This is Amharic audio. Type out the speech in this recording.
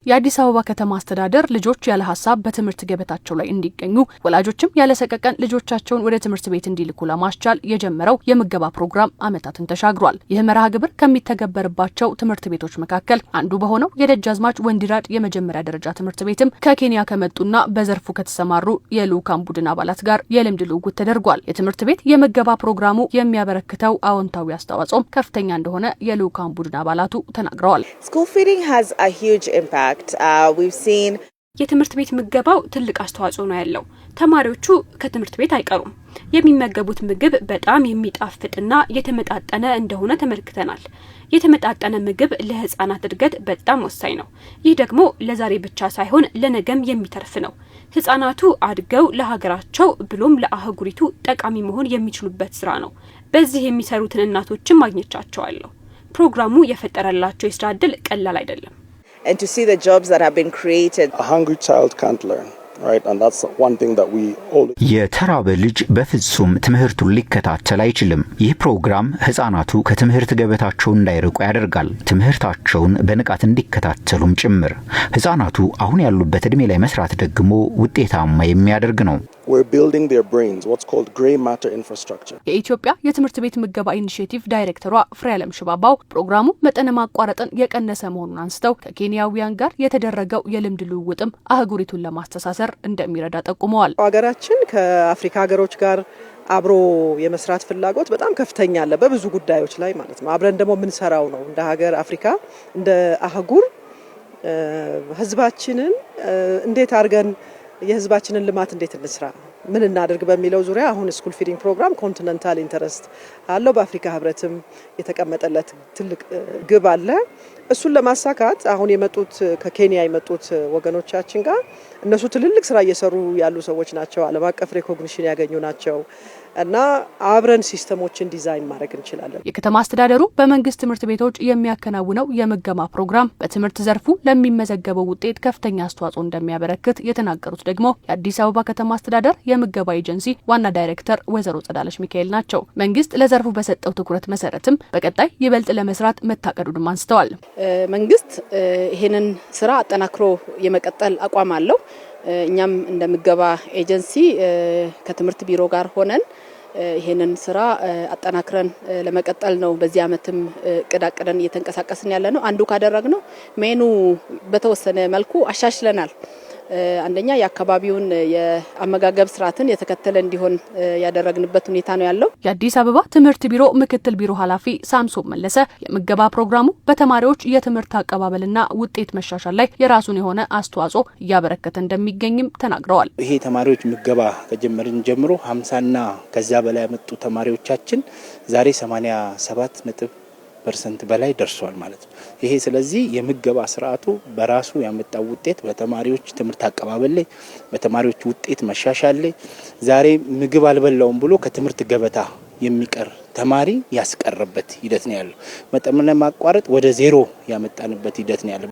የአዲስ አበባ ከተማ አስተዳደር ልጆች ያለ ሐሳብ በትምህርት ገበታቸው ላይ እንዲገኙ ወላጆችም ያለ ሰቀቀን ልጆቻቸውን ወደ ትምህርት ቤት እንዲልኩ ለማስቻል የጀመረው የምገባ ፕሮግራም ዓመታትን ተሻግሯል። ይህ መርሃ ግብር ከሚተገበርባቸው ትምህርት ቤቶች መካከል አንዱ በሆነው የደጃዝማች ወንዲራድ የመጀመሪያ ደረጃ ትምህርት ቤትም ከኬንያ ከመጡና በዘርፉ ከተሰማሩ የልዑካን ቡድን አባላት ጋር የልምድ ልውውጥ ተደርጓል። የትምህርት ቤት የምገባ ፕሮግራሙ የሚያበረክተው አዎንታዊ አስተዋጽኦም ከፍተኛ እንደሆነ የልዑካን ቡድን አባላቱ ተናግረዋል። School feeding has a huge impact. We've seen የትምህርት ቤት ምገባው ትልቅ አስተዋጽኦ ነው ያለው። ተማሪዎቹ ከትምህርት ቤት አይቀሩም። የሚመገቡት ምግብ በጣም የሚጣፍጥና የተመጣጠነ እንደሆነ ተመልክተናል። የተመጣጠነ ምግብ ለህፃናት እድገት በጣም ወሳኝ ነው። ይህ ደግሞ ለዛሬ ብቻ ሳይሆን ለነገም የሚተርፍ ነው። ህፃናቱ አድገው ለሀገራቸው ብሎም ለአህጉሪቱ ጠቃሚ መሆን የሚችሉበት ስራ ነው። በዚህ የሚሰሩትን እናቶችን ማግኘቻቸዋለሁ። ፕሮግራሙ የፈጠረላቸው የስራ ዕድል ቀላል አይደለም. And to see the jobs that have been created. A hungry child can't learn, right? And that's one thing that we all የተራበ ልጅ በፍጹም ትምህርቱን ሊከታተል አይችልም። ይህ ፕሮግራም ህፃናቱ ከትምህርት ገበታቸው እንዳይርቁ ያደርጋል። ትምህርታቸውን በንቃት እንዲከታተሉም ጭምር። ህፃናቱ አሁን ያሉበት እድሜ ላይ መስራት ደግሞ ውጤታማ የሚያደርግ ነው። We're building their brains, what's called gray matter infrastructure. የኢትዮጵያ የትምህርት ቤት ምገባ ኢኒሺዬቲቭ ዳይሬክተሯ ፍሬዓለም ሽባባው ፕሮግራሙ መጠነ ማቋረጥን የቀነሰ መሆኑን አንስተው ከኬንያውያን ጋር የተደረገው የልምድ ልውውጥም አህጉሪቱን ለማስተሳሰር እንደሚረዳ ጠቁመዋል። ሀገራችን ከአፍሪካ ሀገሮች ጋር አብሮ የመስራት ፍላጎት በጣም ከፍተኛ አለ በብዙ ጉዳዮች ላይ ማለት ነው። አብረን ደግሞ ምን ሰራው ነው እንደ ሀገር አፍሪካ እንደ አህጉር ህዝባችንን እንዴት አርገን የህዝባችንን ልማት እንዴት እንስራ ምን እናደርግ በሚለው ዙሪያ አሁን ስኩል ፊዲንግ ፕሮግራም ኮንቲኔንታል ኢንተረስት አለው። በአፍሪካ ህብረትም የተቀመጠለት ትልቅ ግብ አለ። እሱን ለማሳካት አሁን የመጡት ከኬንያ የመጡት ወገኖቻችን ጋር እነሱ ትልልቅ ስራ እየሰሩ ያሉ ሰዎች ናቸው። ዓለም አቀፍ ሪኮግኒሽን ያገኙ ናቸው እና አብረን ሲስተሞችን ዲዛይን ማድረግ እንችላለን። የከተማ አስተዳደሩ በመንግስት ትምህርት ቤቶች የሚያከናውነው የምገባ ፕሮግራም በትምህርት ዘርፉ ለሚመዘገበው ውጤት ከፍተኛ አስተዋጽኦ እንደሚያበረክት የተናገሩት ደግሞ የአዲስ አበባ ከተማ አስተዳደር የምገባ ኤጀንሲ ዋና ዳይሬክተር ወይዘሮ ጸዳለች ሚካኤል ናቸው። መንግስት ለዘርፉ በሰጠው ትኩረት መሰረትም በቀጣይ ይበልጥ ለመስራት መታቀዱን አንስተዋል። መንግስት ይሄንን ስራ አጠናክሮ የመቀጠል አቋም አለው። እኛም እንደምገባ ኤጀንሲ ከትምህርት ቢሮ ጋር ሆነን ይሄንን ስራ አጠናክረን ለመቀጠል ነው በዚህ አመትም ቅዳቅደን እየተንቀሳቀስን ያለ ነው። አንዱ ካደረግነው ሜኑ በተወሰነ መልኩ አሻሽለናል። አንደኛ የአካባቢውን የአመጋገብ ስርዓትን የተከተለ እንዲሆን ያደረግንበት ሁኔታ ነው ያለው። የአዲስ አበባ ትምህርት ቢሮ ምክትል ቢሮ ኃላፊ ሳምሶን መለሰ የምገባ ፕሮግራሙ በተማሪዎች የትምህርት አቀባበልና ውጤት መሻሻል ላይ የራሱን የሆነ አስተዋጽኦ እያበረከተ እንደሚገኝም ተናግረዋል። ይሄ ተማሪዎች ምገባ ከጀመርን ጀምሮ 50ና ከዛ በላይ ያመጡ ተማሪዎቻችን ዛሬ 87% በላይ ደርሷል ማለት ነው። ይሄ ስለዚህ የምገባ ስርዓቱ በራሱ ያመጣው ውጤት በተማሪዎች ትምህርት አቀባበል ላይ በተማሪዎች ውጤት መሻሻል ላይ ዛሬ ምግብ አልበላውም ብሎ ከትምህርት ገበታ የሚቀር ተማሪ ያስቀረበት ሂደት ነው ያለው። መጠነ ማቋረጥ ወደ ዜሮ ያመጣንበት ሂደት ነው ያለው።